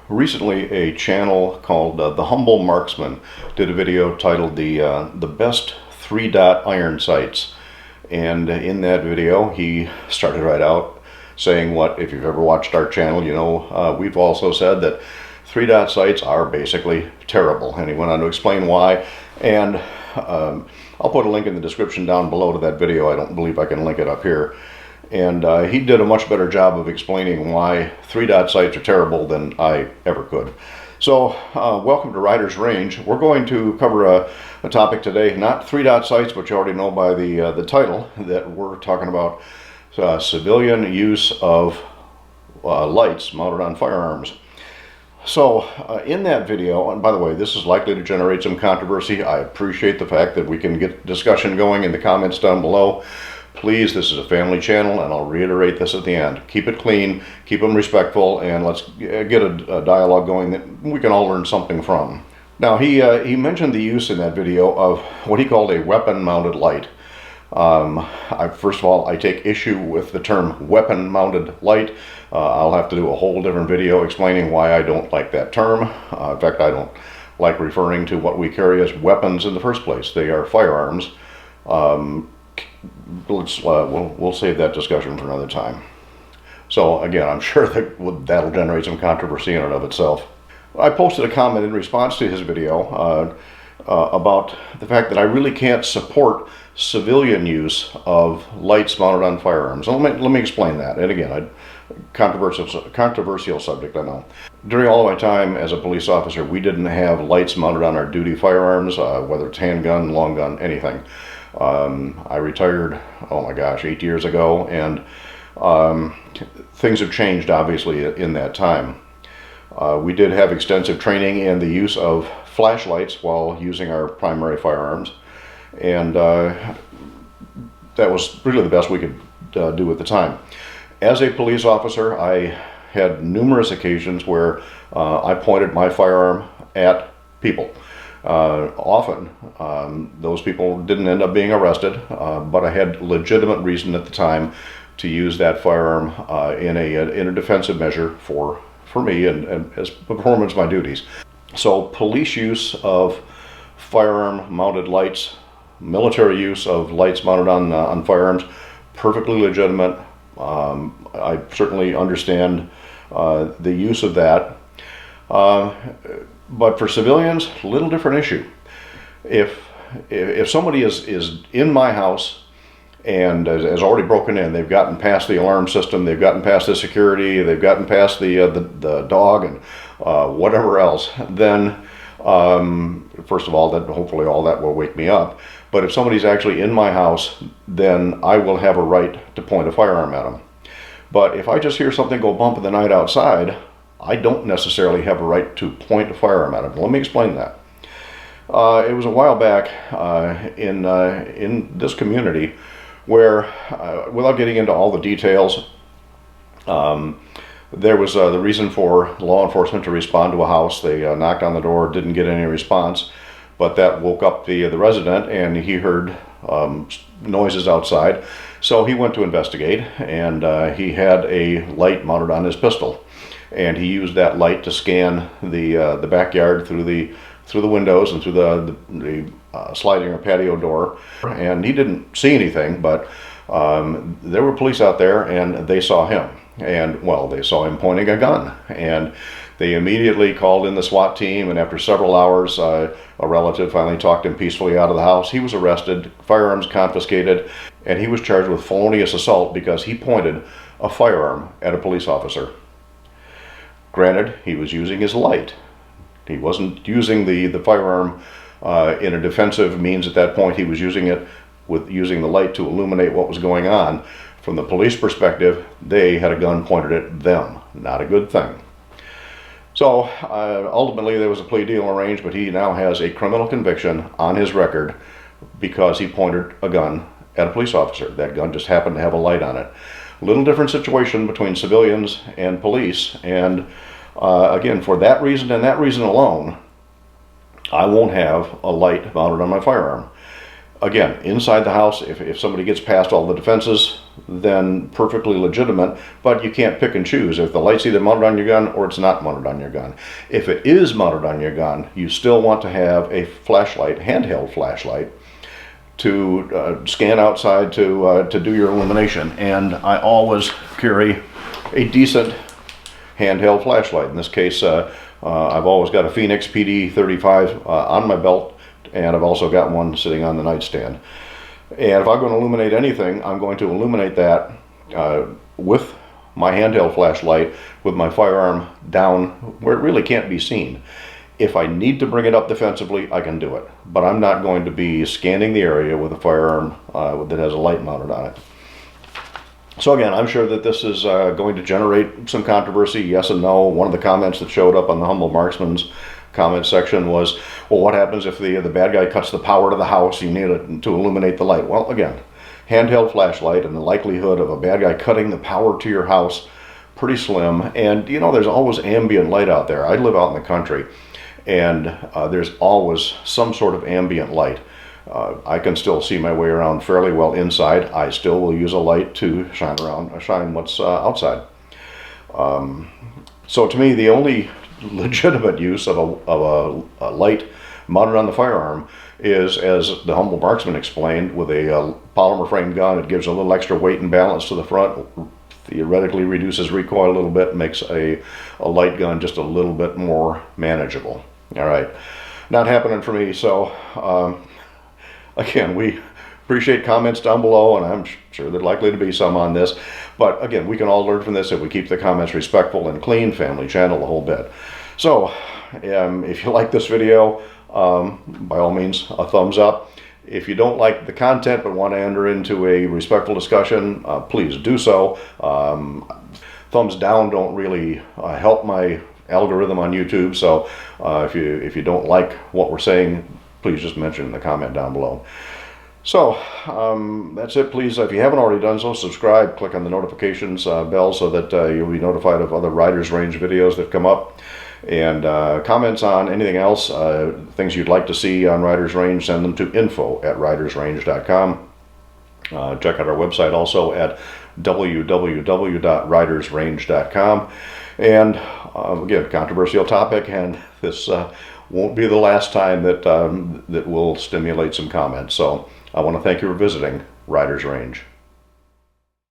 Recently, a channel called The Humble Marksman did a video titled the best 3-dot iron sights. And in that video, he started right out saying what, if you've ever watched our channel, you know, we've also said that 3-dot sights are basically terrible. And he went on to explain why. And I'll put a link in the description down below to that video. I don't believe I can link it up here. And he did a much better job of explaining why 3-dot sights are terrible than I ever could. So welcome to Rider's Range. We're going to cover a topic today, not 3-dot sights, but you already know by the title that we're talking about civilian use of lights mounted on firearms. So in that video, and by the way, this is likely to generate some controversy. I appreciate the fact that we can get discussion going in the comments down below. Please, this is a family channel, and I'll reiterate this at the end. Keep it clean, keep them respectful, and let's get a dialogue going that we can all learn something from. Now, he mentioned the use in that video of what he called a weapon-mounted light. First of all, I take issue with the term weapon-mounted light. I'll have to do a whole different video explaining why I don't like that term. In fact, I don't like referring to what we carry as weapons in the first place. They are firearms. We'll save that discussion for another time. So again, I'm sure that that'll generate some controversy in and of itself. I posted a comment in response to his video about the fact that I really can't support civilian use of lights mounted on firearms. And let me explain that. And again, controversial subject, I know. During all of my time as a police officer, we didn't have lights mounted on our duty firearms, whether it's handgun, long gun, anything. I retired, oh my gosh, 8 years ago, and things have changed obviously in that time. We did have extensive training in the use of flashlights while using our primary firearms, and that was really the best we could do at the time. As a police officer, I had numerous occasions where I pointed my firearm at people. Often, those people didn't end up being arrested, but I had legitimate reason at the time to use that firearm in a defensive measure for me and as performance of my duties. So police use of firearm mounted lights, military use of lights mounted on firearms, perfectly legitimate. I certainly understand the use of that. But for civilians, a little different issue. If somebody is in my house and has already broken in, they've gotten past the alarm system, they've gotten past the security, they've gotten past the dog and whatever else, then first of all, that hopefully all that will wake me up. But if somebody's actually in my house, then I will have a right to point a firearm at them. But if I just hear something go bump in the night outside, I don't necessarily have a right to point a firearm at them. Let me explain that. It was a while back in this community where, without getting into all the details, there was the reason for law enforcement to respond to a house. They knocked on the door, didn't get any response, but that woke up the resident, and he heard noises outside. So he went to investigate, and he had a light mounted on his pistol. And he used that light to scan the backyard through the windows and through the sliding or patio door. And he didn't see anything, but there were police out there, and they saw him. And well, they saw him pointing a gun, and they immediately called in the SWAT team. And after several hours, a relative finally talked him peacefully out of the house. He was arrested, firearms confiscated, and he was charged with felonious assault because he pointed a firearm at a police officer. Granted, he was using his light. He wasn't using the firearm in a defensive means at that point. He was using it using the light to illuminate what was going on. From the police perspective, they had a gun pointed at them. Not a good thing. So ultimately there was a plea deal arranged, but he now has a criminal conviction on his record because he pointed a gun at a police officer. That gun just happened to have a light on it. A little different situation between civilians and police, and again, for that reason and that reason alone, I won't have a light mounted on my firearm. Again, inside the house, if somebody gets past all the defenses, then perfectly legitimate, but you can't pick and choose if the light's either mounted on your gun or it's not mounted on your gun. If it is mounted on your gun, you still want to have a flashlight, handheld flashlight, to scan outside to do your illumination. And I always carry a decent handheld flashlight. In this case, I've always got a Phoenix PD-35 on my belt, and I've also got one sitting on the nightstand. And if I'm going to illuminate anything, I'm going to illuminate that with my handheld flashlight with my firearm down where it really can't be seen. If I need to bring it up defensively, I can do it. But I'm not going to be scanning the area with a firearm that has a light mounted on it. So again, I'm sure that this is going to generate some controversy, yes and no. One of the comments that showed up on the Humble Marksman's comment section was, well, what happens if the bad guy cuts the power to the house? You need it to illuminate the light. Well, again, handheld flashlight and the likelihood of a bad guy cutting the power to your house, pretty slim. And you know, there's always ambient light out there. I live out in the country, and there's always some sort of ambient light. I can still see my way around fairly well inside. I still will use a light to shine what's outside. So to me, the only legitimate use of a light mounted on the firearm is, as the Humble Marksman explained, with a polymer frame gun. It gives a little extra weight and balance to the front, theoretically reduces recoil a little bit, makes a light gun just a little bit more manageable. All right, not happening for me. So again, we appreciate comments down below, and I'm sure there's likely to be some on this. But again, we can all learn from this if we keep the comments respectful and clean, family channel, the whole bit. So if you like this video, by all means, a thumbs up. If you don't like the content but want to enter into a respectful discussion, please do so. Thumbs down don't really help my algorithm on YouTube, so if you don't like what we're saying, please just mention in the comment down below. So that's it. Please, if you haven't already done so, subscribe, click on the notifications bell so that you'll be notified of other Riders Range videos that come up. And comments on anything else, things you'd like to see on Riders Range, send them to info@ridersrange.com. Check out our website also at www.ridersrange.com. And again, controversial topic, and this won't be the last time that will stimulate some comments. So I want to thank you for visiting Riders Range.